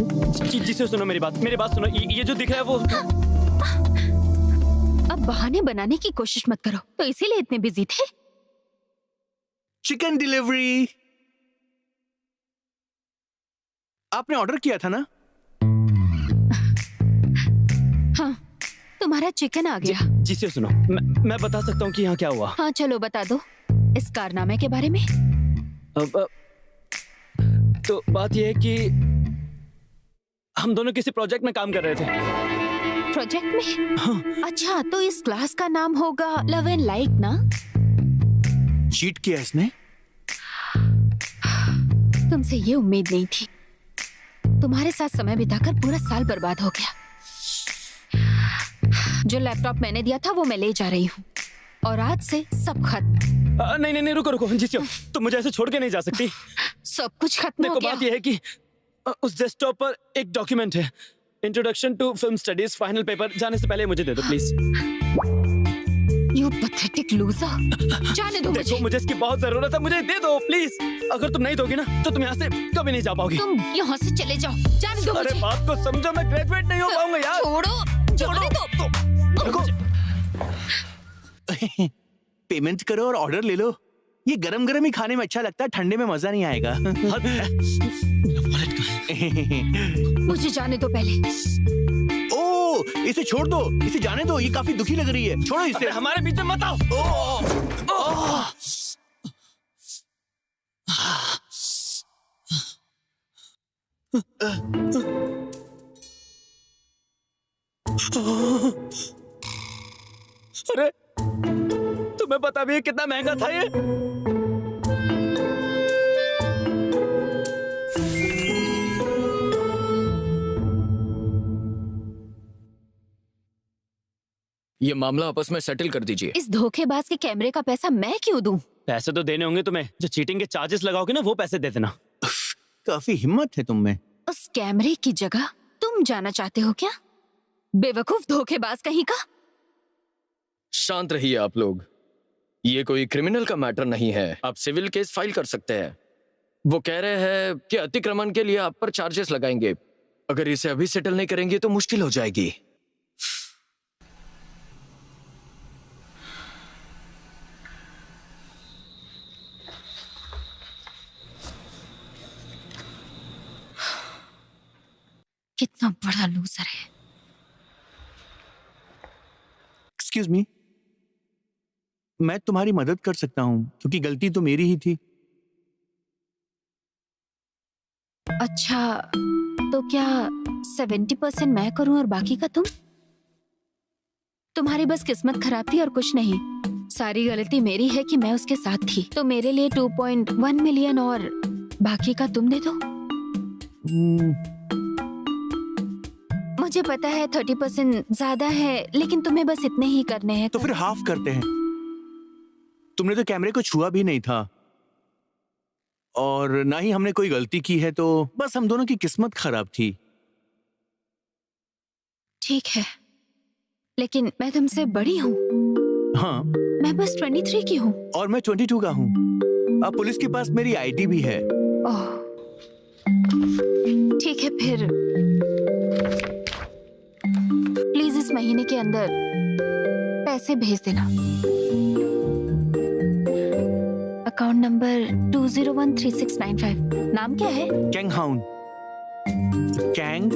जी से सुनो मेरी बात सुनो। ये जो दिख रहा है वो। अब बहाने बनाने की कोशिश मत करो। तो इसीलिए इतने बिजी थे? चिकन डिलीवरी आपने ऑर्डर किया था ना? हाँ, तुम्हारा चिकन आ गया। जी से सुनो, मैं बता सकता हूँ कि यहाँ क्या हुआ। हाँ चलो बता दो इस कारनामे के बारे में। तो बात यह है कि हम दोनों किसी प्रोजेक्ट में काम कर रहे थे। प्रोजेक्ट में? हाँ। अच्छा, तो इस क्लास का नाम होगा लव एंड लाइट ना? चीट किया इसने? तुमसे ये उम्मीद नहीं थी। तुम्हारे साथ समय बिताकर पूरा साल बर्बाद हो गया। जो लैपटॉप मैंने दिया था वो मैं ले जा रही हूँ और आज से सब खत्म। नहीं रुको जिसियो, तुम मुझे ऐसे छोड़ के नहीं जा सकती। सब कुछ खत्म हो गया। बात यह है कि उस डेस्कटॉप पर एक डॉक्यूमेंट है, introduction to film studies, final paper. जाने से पहले मुझे दे दो प्लीज। You pathetic loser। जाने दो देखो, मुझे इसकी बहुत जरूरत है, मुझे दे दो प्लीज। अगर तुम नहीं दोगी ना तो तुम यहाँ से कभी नहीं जा पाओगी। तुम यहाँ से चले जाओ, जाने दो अरे मुझे। बात को समझो, मैं ग्रेजुएट नहीं हो पाऊंगा यार। जाने दो। पेमेंट करो और ऑर्डर ले लो। ये गरम गरम ही खाने में अच्छा लगता है, ठंडे में मजा नहीं आएगा। मुझे जाने दो पहले। ओ, इसे छोड़ दो, इसे जाने दो, ये काफी दुखी लग रही है। छोड़ो इसे। हमारे बीच में मत आओ। अरे तुम्हें पता भी है कितना महंगा था ये? ये मामला आपस में सेटल कर दीजिए। इस धोखेबाज के कैमरे का पैसा मैं क्यों दूं? पैसे तो देने होंगे तुम्हें, जो चीटिंग के चार्जेस लगाओगे ना वो पैसे दे देना। काफी हिम्मत है तुम में। उस कैमरे की जगह तुम जाना चाहते हो क्या? बेवकूफ धोखेबाज कहीं का। शांत रहिए आप लोग, ये कोई क्रिमिनल का मैटर नहीं है। आप सिविल केस फाइल कर सकते हैं। वो कह रहे हैं कि अतिक्रमण के लिए आप पर चार्जेस लगाएंगे। अगर इसे अभी सेटल नहीं करेंगे तो मुश्किल हो जाएगी। कितना बड़ा लूजर है। एक्सक्यूज मी, मैं तुम्हारी मदद कर सकता हूँ क्योंकि गलती तो मेरी ही थी। अच्छा, तो क्या 70% मैं करूं और बाकी का तुम? तुम्हारी बस किस्मत खराब थी और कुछ नहीं। सारी गलती मेरी है कि मैं उसके साथ थी। तो मेरे लिए 2.1 मिलियन और बाकी का तुम दे दो। मुझे पता है 30% ज्यादा है, लेकिन तुम्हें बस इतने ही करने हैं। तो फिर हाफ करते हैं। तुमने तो कैमरे को छुआ भी नहीं था और ना ही हमने कोई गलती की है, तो बस हम दोनों की किस्मत खराब थी। ठीक है, लेकिन मैं तुमसे बड़ी हूँ। हाँ, मैं बस 23 की हूँ। और मैं 22 का हूँ। अब पुलिस के पास मेरी आईडी भी है। ओह, ठीक है फिर प्लीज इस महीने के अंदर पैसे भेज देना। Account number 2013695। नाम क्या है? कैंग हाउन। कैंग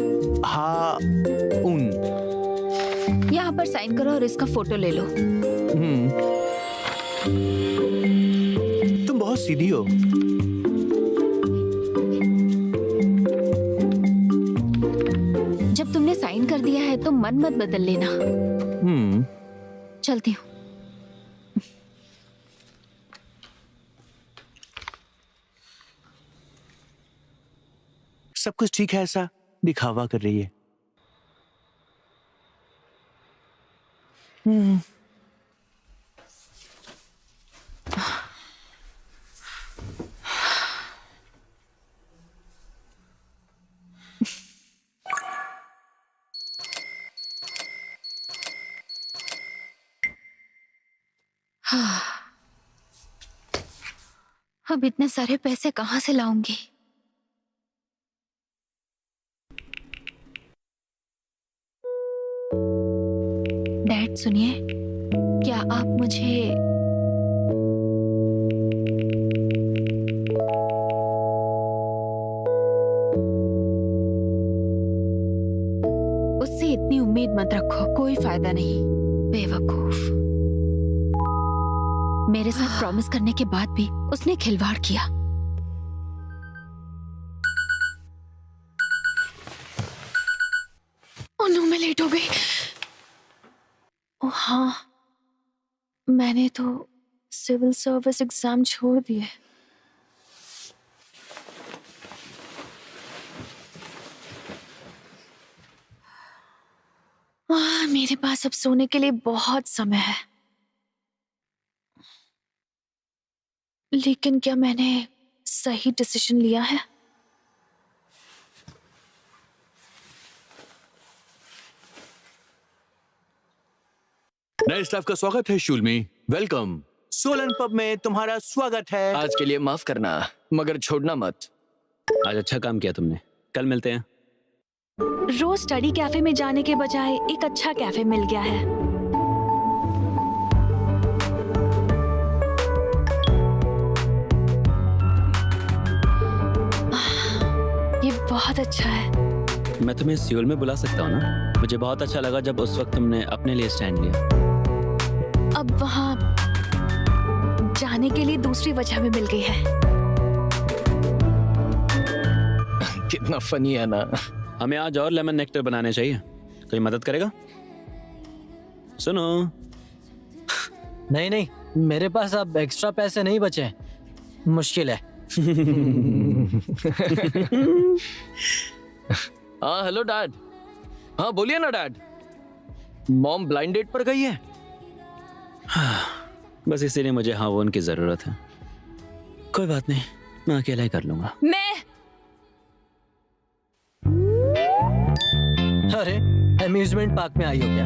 हाउन। यहाँ पर साइन करो और इसका फोटो ले लो। तुम बहुत सीधी हो। जब तुमने साइन कर दिया है तो मन मत बदल लेना। चलती हूँ। सब कुछ ठीक है, ऐसा दिखावा कर रही है। अब इतने सारे पैसे कहाँ से लाऊंगी? सुनिए, क्या आप मुझे उससे इतनी उम्मीद मत रखो, कोई फायदा नहीं, बेवकूफ। मेरे साथ प्रॉमिस करने के बाद भी उसने खिलवाड़ किया। ओह नो, मैं लेट हो गई। ओह हाँ, मैंने तो सिविल सर्विस एग्जाम छोड़ दिए। मेरे पास अब सोने के लिए बहुत समय है, लेकिन क्या मैंने सही डिसीजन लिया है? नए स्टाफ का स्वागत है शूलमी, वेलकम। सोलन पब में तुम्हारा स्वागत है। आज के लिए माफ करना, मगर छोड़ना मत। आज अच्छा काम किया तुमने, कल मिलते हैं। रोज स्टडी कैफे में जाने के बजाय एक अच्छा कैफे मिल गया है। ये बहुत अच्छा है। मैं तुम्हें सियोल में बुला सकता हूँ ना? मुझे बहुत अच्छा लगा जब उस वक्त तुमने अपने लिए स्टैंड लिया। अब वहाँ जाने के लिए दूसरी वजह भी मिल गई है। कितना फनी है ना। हमें आज और लेमन नेक्टर बनाने चाहिए, कोई मदद करेगा? सुनो, नहीं नहीं, मेरे पास अब एक्स्ट्रा पैसे नहीं बचे, मुश्किल है। हाँ हेलो डैड। हाँ बोलिए ना डैड। मॉम ब्लाइंड डेट पर गई है। बस इसीलिए मुझे हाँ वो उनकी जरूरत है। कोई बात नहीं, मैं अकेला ही कर लूंगा। अरे अम्यूजमेंट पार्क में आई हो क्या?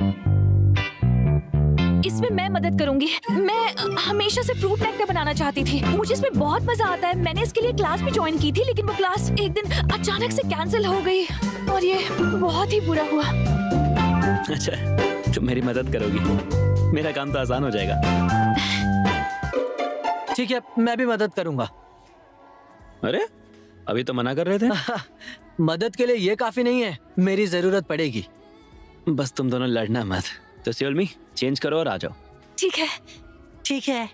इसमें मैं मदद करूंगी। मैं हमेशा से फ्रूट नेक्टर बनाना चाहती थी, मुझे इसमें बहुत मजा आता है। मैंने इसके लिए क्लास भी ज्वाइन की थी, लेकिन वो क्लास एक दिन अचानक से कैंसिल हो गई और ये बहुत ही बुरा हुआ। अच्छा, तुम मेरी मदद करोगी? मेरा काम तो आसान हो जाएगा। ठीक है, मैं भी मदद करूंगा। अरे अभी तो मना कर रहे थे। मदद के लिए ये काफी नहीं है, मेरी जरूरत पड़ेगी। बस तुम दोनों लड़ना मत। तो सियोल मी, चेंज करो और आ जाओ। ठीक है। ठीक है।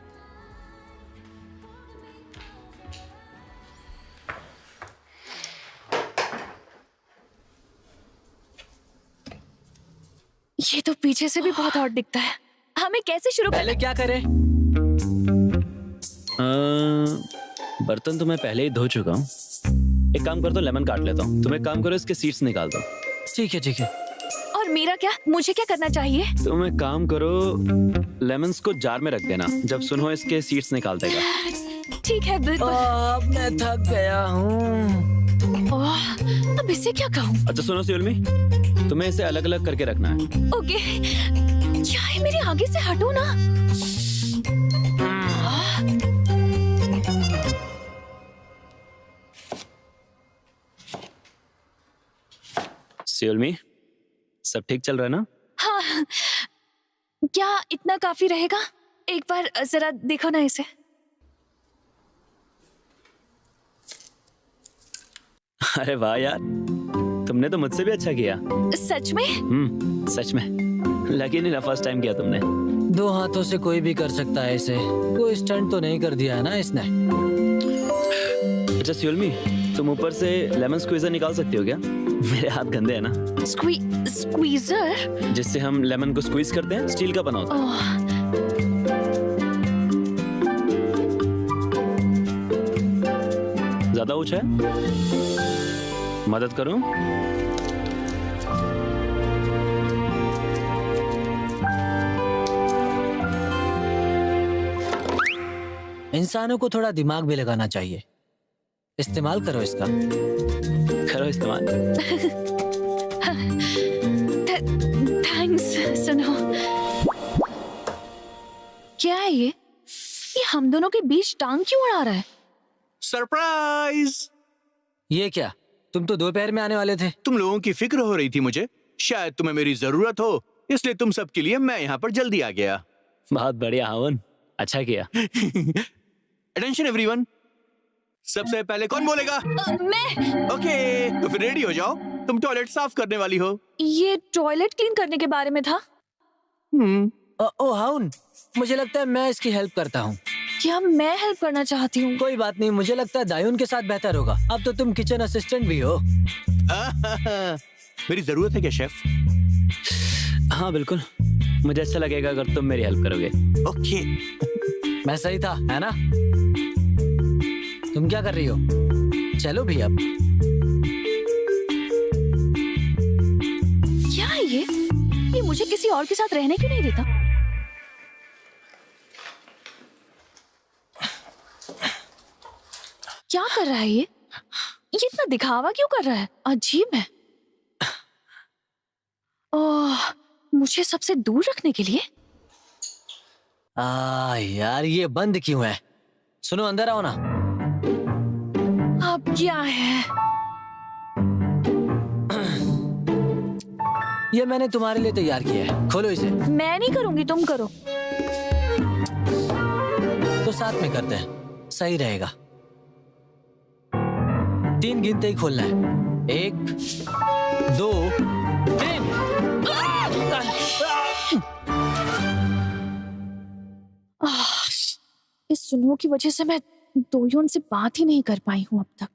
ये तो पीछे से भी बहुत हॉट दिखता है। हमें कैसे शुरू करें? पहले क्या करें? बर्तन तो मैं पहले ही धो चुका हूँ। एक काम कर दो, लेमन काट लेता हूँ। तुम एक काम करो, इसके सीड्स निकाल दो। ठीक है ठीक है। और मेरा क्या? मुझे क्या करना चाहिए? तुम एक काम करो, लेमन्स को जार में रख देना, जब सुनो इसके सीड्स निकाल देगा। ठीक है, बिल्कुल। मैं थक गया हूँ। अब इसे क्या कहूँ? अच्छा सुनो सियोल, तुम्हें इसे अलग अलग करके रखना है। ओके, क्या है? मेरे आगे से हटो ना। सियोल, सब ठीक चल रहा है ना? हाँ, क्या इतना काफी रहेगा? एक बार जरा देखो ना इसे। अरे वाह यार, तुमने तो मुझसे भी अच्छा किया। सच में? सच में। लकी नहीं ना, फर्स्ट टाइम किया तुमने। 2 हाथों से कोई भी कर सकता है इसे। कोई स्टंट तो नहीं कर दिया है ना इसने? अच्छा सियोल, तुम ऊपर से लेमन स्क्वीजर निकाल सकती हो क्या? मेरे हाथ गंदे हैं ना। स्क्वीजर? जिससे हम लेमन को स्क्वीज करते हैं, स्टील का बना होता है। ज्यादा ऊंचा है? मदद करूं? इंसानों को थोड़ा दिमाग भी लगाना चाहिए। इस्तेमाल करो इसका। करो इस्तेमाल। थैंक्स। सुनो, क्या है ये हम दोनों के बीच टांग क्यों अड़ा रहा है? सरप्राइज! ये क्या? तुम तो दोपहर में आने वाले थे। तुम लोगों की फिक्र हो रही थी मुझे। शायद तुम्हें मेरी जरूरत हो, इसलिए तुम सबके लिए मैं यहाँ पर जल्दी आ गया। बहुत बढ़िया हवन, अच्छा किया। अटेंशन एवरीवन, सबसे पहले कौन बोलेगा? मैं। ओके, तो फिर रेडी हो जाओ, तुम टॉयलेट साफ करने वाली हो। ये टॉयलेट क्लीन करने के बारे में था। ओ हाउन, मुझे लगता है मैं इसकी हेल्प करता हूँ। क्या मैं हेल्प करना चाहती हूँ? कोई बात नहीं, मुझे लगता है दायून के साथ बेहतर होगा। अब तो तुम किचन असिस्टेंट भी हो। मेरी जरूरत है क्या शेफ? हाँ बिल्कुल, मुझे अच्छा लगेगा अगर तुम मेरी हेल्प करोगे। ओके। मैं सही था, है ना? तुम क्या कर रही हो? चलो भी अब। क्या है ये मुझे किसी और के साथ रहने क्यों नहीं देता? क्या कर रहा है ये इतना दिखावा क्यों कर रहा है? अजीब है। ओह, मुझे सबसे दूर रखने के लिए? यार ये बंद क्यों है? सुनो, अंदर आओ ना। अब क्या है? ये मैंने तुम्हारे लिए तैयार किया है, खोलो इसे। मैं नहीं करूंगी, तुम करो। तो साथ में करते हैं, सही रहेगा। 3 गिनते ही खोलना है। 1 2 3। इस सुनो की वजह से मैं दोयोन से बात ही नहीं कर पाई हूँ अब तक।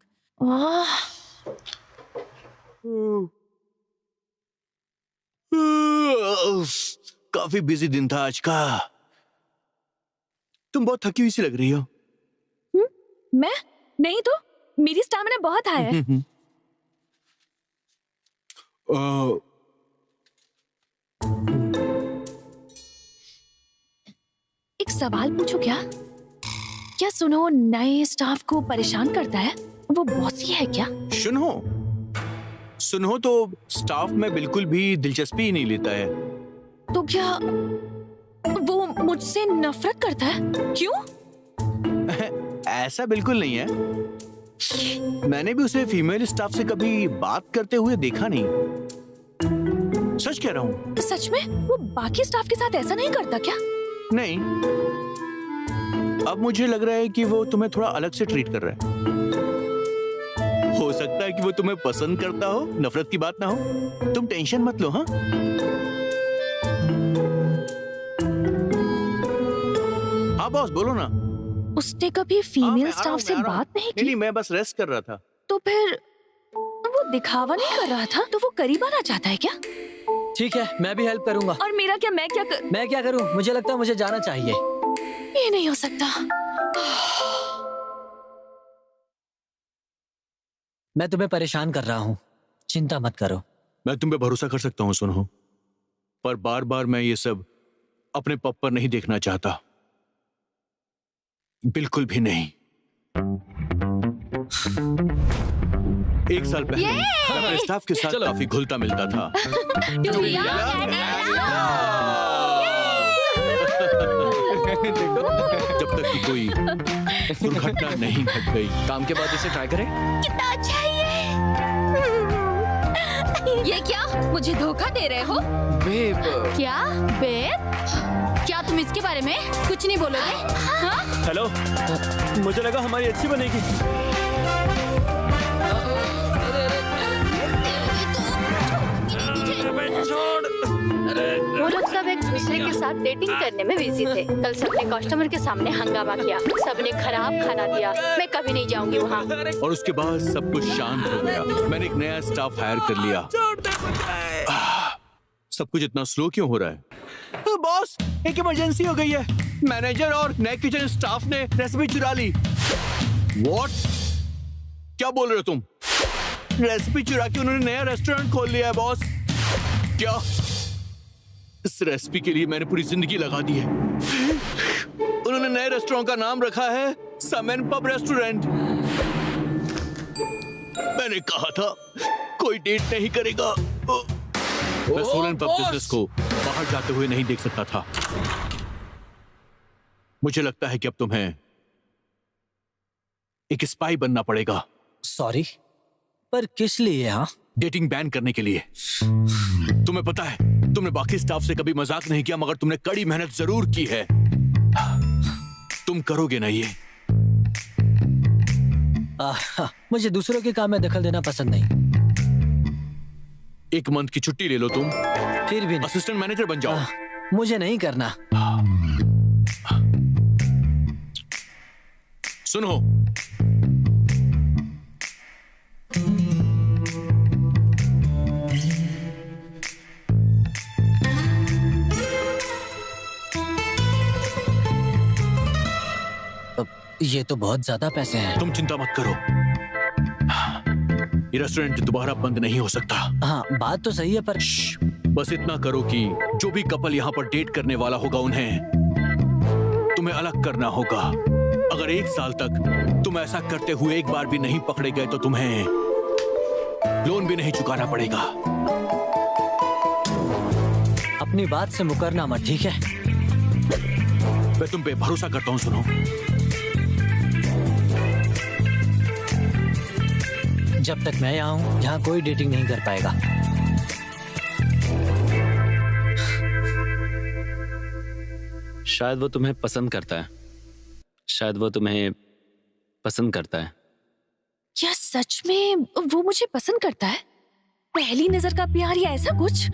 काफी बिजी दिन था आज का। तुम बहुत थकी हुई सी लग रही हो। मैं नहीं तो मेरी स्टैमिना बहुत हाई है। एक सवाल पूछो क्या? क्या सुनो नए स्टाफ को परेशान करता है? वो बॉसी है क्या? सुनो तो स्टाफ में बिल्कुल भी दिलचस्पी ही नहीं लेता है। तो क्या वो मुझसे नफरत करता है? क्यों? ऐसा बिल्कुल नहीं है। मैंने भी उसे फीमेल स्टाफ से कभी बात करते हुए देखा नहीं। सच कह रहा हूँ। सच में? वो बाकी स्टाफ के साथ ऐसा नहीं करता क्या? नहीं, अब मुझे लग रहा है कि वो तुम्हें थोड़ा अलग से ट्रीट कर रहा है। हो सकता है कि वो तुम्हें पसंद करता हो, नफरत की बात ना हो। तुम टेंशन मत लो। हाँ, हाँ बॉस बोलो ना। उसने कभी फीमेल स्टाफ से बात नहीं की? नहीं, मैं बस रेस्ट कर रहा था। तो फिर वो दिखावा नहीं कर रहा था, तो वो करीब आना चाहता है क्या? ठीक है, मैं भी हेल्प करूंगा। और मेरा क्या? मैं क्या करूं? मुझे लगता है मुझे जाना चाहिए। ये नहीं हो सकता। मैं तुम्हें परेशान कर रहा हूँ, चिंता मत करो। मैं तुम पे भरोसा कर सकता हूँ सुनो, पर बार बार मैं ये सब अपने पप पर नहीं देखना चाहता, बिल्कुल भी नहीं। 1 साल पहले मैं अपने स्टाफ के साथ काफी घुलता मिलता था। जब तक कि कोई दुर्घटना नहीं घट गई। काम के बाद इसे ट्राई करें। कितना अच्छा है ये क्या मुझे धोखा दे रहे हो? बेब, क्या बेब? क्या तुम इसके बारे में कुछ नहीं बोलोगे? हाँ? हेलो, मुझे लगा हमारी अच्छी बनेगी। वो लोग सब एक दूसरे के साथ डेटिंग करने में बिजी थे। कल सबने कस्टमर के सामने हंगामा किया, सबने खराब खाना दिया। मैं कभी नहीं जाऊंगी वहाँ। और उसके बाद सब कुछ शांत हो गया। मैंने एक नया स्टाफ हायर कर लिया। सब कुछ इतना स्लो क्यों हो रहा है? बॉस, एक इमरजेंसी हो गई है। मैनेजर और नए किचन स्टाफ ने रेसिपी चुरा ली। व्हाट? क्या बोल रहे हो तुम? रेसिपी चुरा के उन्होंने नया रेस्टोरेंट खोल लिया है बॉस। क्या? इस रेसिपी के लिए मैंने पूरी जिंदगी लगा दी है। उन्होंने नए रेस्टोरेंट का नाम रखा है समेन पब रेस्टोरेंट। मैंने कहा था कोई डेट नहीं करेगा। मैं सोलन पब बिजनेस को बाहर जाते हुए नहीं देख सकता था। मुझे लगता है कि अब तुम्हें एक स्पाई बनना पड़ेगा। सॉरी, पर किस लिए? हाँ, डेटिंग बैन करने के लिए। तुम्हें पता है तुमने बाकी स्टाफ से कभी मजाक नहीं किया, मगर तुमने कड़ी मेहनत जरूर की है। तुम करोगे ना ये? मुझे दूसरों के काम में दखल देना पसंद नहीं। 1 मंथ की छुट्टी ले लो तुम, फिर भी नहीं। असिस्टेंट मैनेजर बन जाओ। मुझे नहीं करना। सुनो, ये तो बहुत ज्यादा पैसे हैं। तुम चिंता मत करो, ये रेस्टोरेंट दोबारा बंद नहीं हो सकता। हाँ, बात तो सही है, पर बस इतना करो कि जो भी कपल यहाँ पर डेट करने वाला होगा उन्हें तुम्हें अलग करना होगा। अगर 1 साल तक तुम ऐसा करते हुए एक बार भी नहीं पकड़े गए तो तुम्हें लोन भी नहीं चुकाना पड़ेगा। अपनी बात से मुकरना मत, ठीक है? मैं तुम पे भरोसा करता हूँ। सुनो, जब तक मैं यहाँ हूँ, यहाँ कोई डेटिंग नहीं कर पाएगा। शायद वो तुम्हें पसंद करता है, शायद वो तुम्हें पसंद करता है। क्या सच में वो मुझे पसंद करता है? पहली नजर का प्यार या ऐसा कुछ?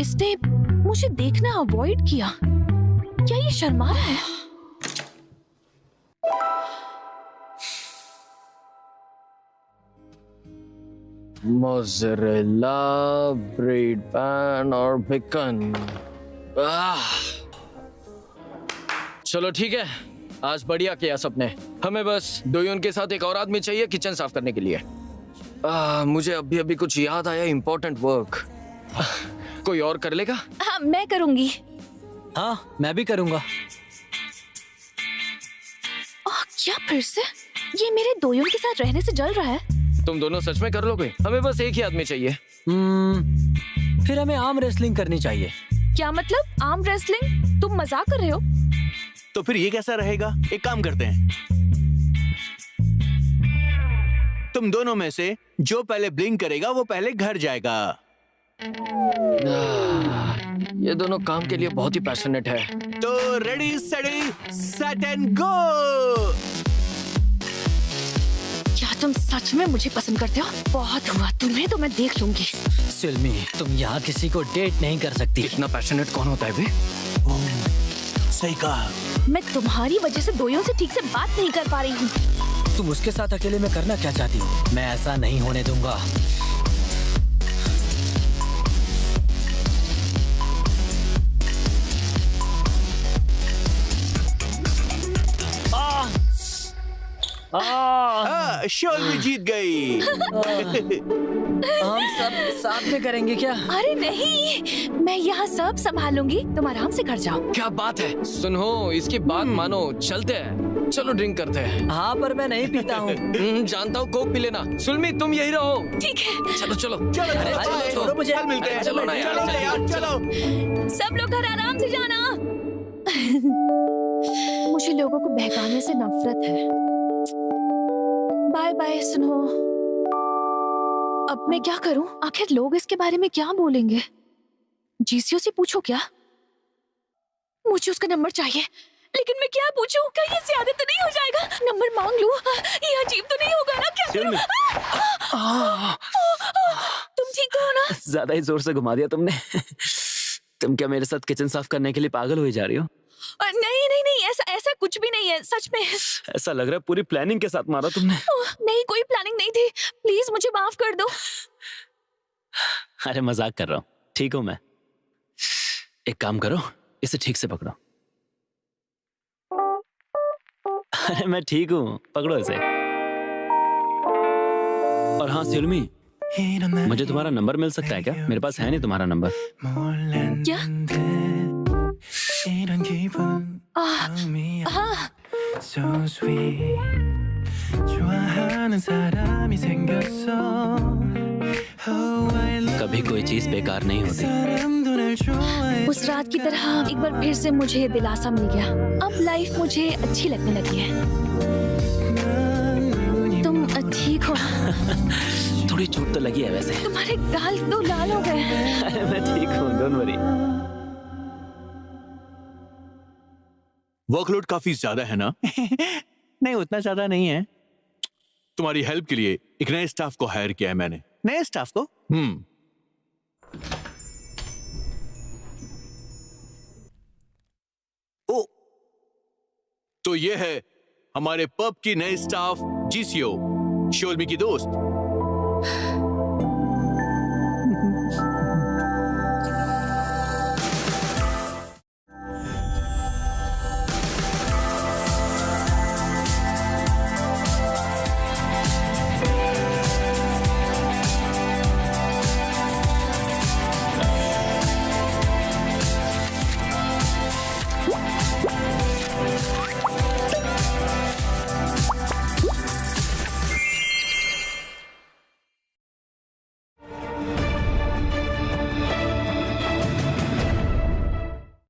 इसने मुझे देखना अवॉइड किया। क्या ये शर्मा रहा है? मोज़रेला, ब्रेड पैन और बेकन। चलो ठीक है, आज बढ़िया किया सबने। हमें बस डोयोन के साथ एक और आदमी चाहिए किचन साफ करने के लिए। मुझे अभी अभी कुछ याद आया, इम्पोर्टेंट वर्क। कोई और कर लेगा? हाँ, मैं करूंगी। हाँ, मैं भी करूंगा। क्या फिर से? ये मेरे दोयों के साथ रहने से जल रहा है। तुम दोनों सच में कर लोगे? हमें बस एक ही आदमी चाहिए। फिर हमें आर्म रेसलिंग करनी चाहिए। क्या मतलब आर्म रेसलिंग? तुम मजाक कर रहे हो? तो फिर ये कैसा रहेगा? एक काम करते हैं, तुम दोनों में से जो पहले ब्लिंक करेगा वो पहले घर जाएगा। ये दोनों काम के लिए बहुत ही पैशनेट है। तो रेडी सेडी सेट एंड गो। क्या तुम सच में मुझे पसंद करते हो? बहुत हुआ, तुम्हें तो मैं देख लूंगी। सिल्मी, तुम यहाँ किसी को डेट नहीं कर सकती। इतना पैशनेट कौन होता है बे? सही कहा। मैं तुम्हारी वजह से दोयों से ठीक से बात नहीं कर पा रही हूँ। तुम उसके साथ अकेले में करना क्या चाहती हो? मैं ऐसा नहीं होने दूंगा। शोल्मी जीत गई। हम सब साथ में करेंगे क्या? अरे नहीं, मैं यहाँ सब संभालूंगी, तुम आराम से घर जाओ। क्या बात है? सुनो, इसकी बात मानो, चलते हैं। चलो ड्रिंक करते हैं। हाँ, पर मैं नहीं पीता हूँ। जानता हूँ, कोक पी लेना। सुल्मी, तुम यही रहो। ठीक है। चलो चलो चलो अरे, चलो, छोड़ो मुझे। कल मिलते हैं। चलो ना यार, चलो यार, चलो। सब लोग घर आराम से जाना। मुझे लोगों को बहकाने से नफरत है। Bye bye. सुनो, अब मैं क्या करूं? आखिर लोग इसके बारे में क्या बोलेंगे? जीसीओ से पूछो क्या? मुझे उसका नंबर चाहिए, लेकिन मैं क्या पूछूं? कहीं ये ज्यादा तो नहीं हो जाएगा? नंबर मांग लूं? ये अजीब तो नहीं होगा ना? क्या करूं? तुम ठीक तो हो ना? ज्यादा ही जोर से घुमा दिया तुमने। तुम क्या मेरे साथ किचन साफ करने के लिए पागल हुई जा रही हो? नहीं नहीं नहीं, ऐसा ऐसा कुछ भी नहीं है, सच में। ऐसा लग रहा है पूरी प्लानिंग के साथ मारा तुमने। नहीं, कोई प्लानिंग नहीं थी। प्लीज मुझे माफ कर दो। अरे मजाक कर रहा हूँ, ठीक हूँ मैं। एक काम करो, इसे ठीक से पकड़ो। अरे मैं ठीक हूँ, पकड़ो इसे। और हाँ सिल्मी, मुझे तुम्हारा नंबर मिल सकता है क्या? मेरे पास है नहीं तुम्हारा नंबर। क्या? हाँ। कभी कोई चीज बेकार नहीं होती। उस रात की तरह एक बार फिर से मुझे दिलासा मिल गया। अब लाइफ मुझे अच्छी लगने लगी है। तुम ठीक हो? थोड़ी चोट तो लगी है वैसे। तुम्हारे गाल तो लाल हो गए हैं। अरे मैं ठीक हूँ, डोंट वरी। वर्कलोड काफी ज्यादा है ना? नहीं, उतना ज्यादा नहीं है। तुम्हारी हेल्प के लिए एक नए स्टाफ को हायर किया है मैंने। नए स्टाफ को? ओ, तो ये है हमारे पब की नई स्टाफ जीसीओ, शोल्मी की दोस्त।